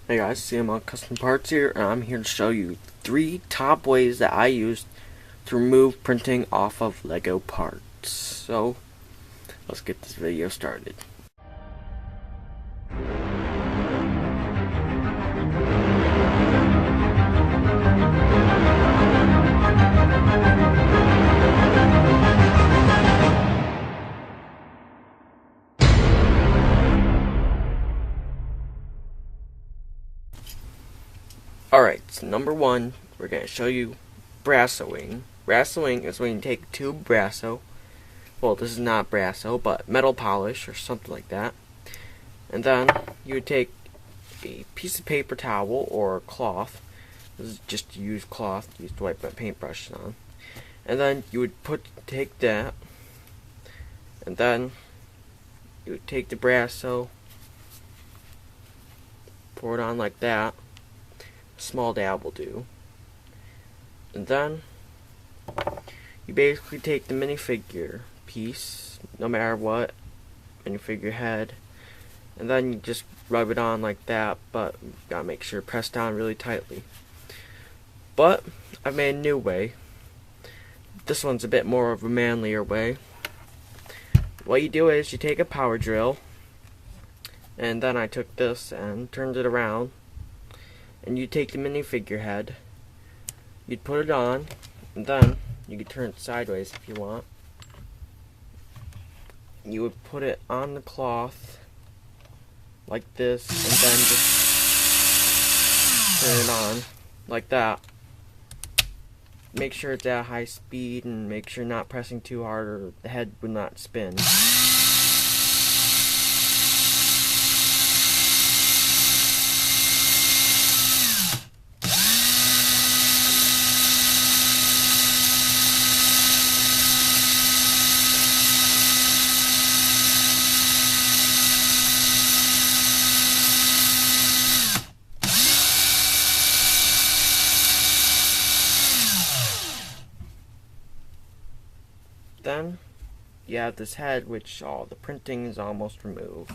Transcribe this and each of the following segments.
Hey guys, CML Custom Parts here, and I'm here to show you 3 top ways that I use to remove printing off of Lego parts. So, let's get this video started. Alright, so number 1, we're going to show you brassoing. Brassoing is when you take tube brasso, well, this is not brasso, but metal polish or something like that, and then you would take a piece of paper towel or cloth. This is just to use cloth, used to wipe my paintbrushes on. And then you would take that, and then you would take the brasso, pour it on like that. Small dab will do. And then you basically take the minifigure piece, no matter what, minifigure head, and then you just rub it on like that, but you gotta make sure press down really tightly. But I've made a new way. This one's a bit more of a manlier way. What you do is you take a power drill, and then I took this and turned it around, and you take the minifigure head, you'd put it on, and then you could turn it sideways if you want. You would put it on the cloth like this, and then just turn it on like that. Make sure it's at high speed, and make sure not pressing too hard or the head would not spin. Then you have this head, which all the printing is almost removed.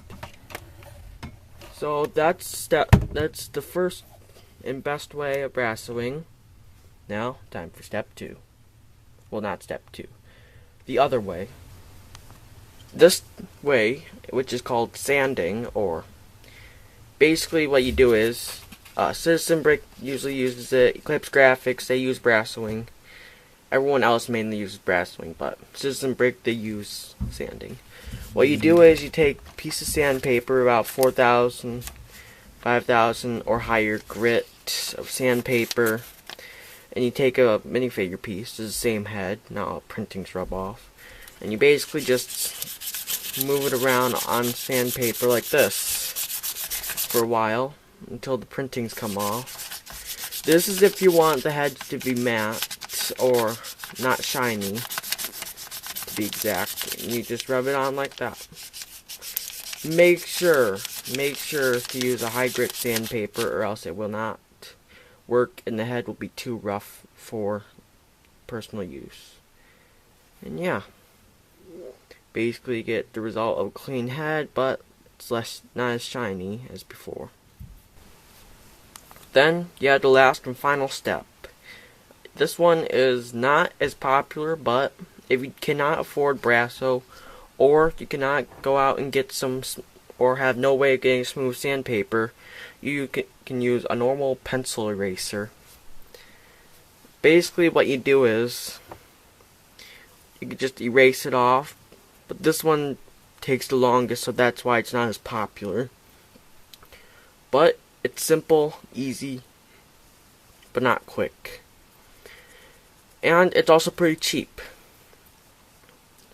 So that's the first and best way of brassoing. Now, time for step 2. Well, not step 2. The other way. This way, which is called sanding, or basically what you do is, Citizen Brick usually uses it, Eclipse Graphics, they use brassoing. Everyone else mainly uses brassoing, but Citizen Brick, they use sanding. What you do is you take a piece of sandpaper, about 4,000, 5,000 or higher grit of sandpaper, and you take a minifigure piece, it's the same head, not all printings rub off, and you basically just move it around on sandpaper like this for a while until the printings come off. This is if you want the head to be matte or not shiny, to be exact, and you just rub it on like that. Make sure to use a high grit sandpaper, or else it will not work and the head will be too rough for personal use. And yeah, basically you get the result of a clean head, but it's not as shiny as before. Then you have the last and final step. This one is not as popular, but if you cannot afford brasso, or you cannot go out and get some, or have no way of getting smooth sandpaper, you can use a normal pencil eraser. Basically what you do is, you can just erase it off, but this one takes the longest, so that's why it's not as popular. But it's simple, easy, but not quick. And it's also pretty cheap.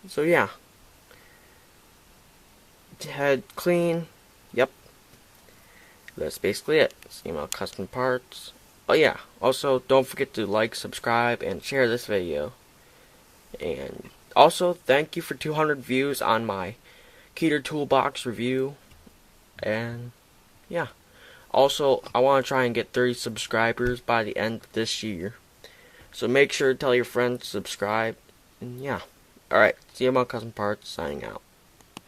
So yeah. Head clean. Yep. That's basically it. CML Custom Parts. Oh yeah. Also, don't forget to like, subscribe, and share this video. And also, thank you for 200 views on my Keter Toolbox review. And yeah. Also, I want to try and get 30 subscribers by the end of this year. So make sure to tell your friends to subscribe, and yeah. Alright, CML Custom Parts, signing out.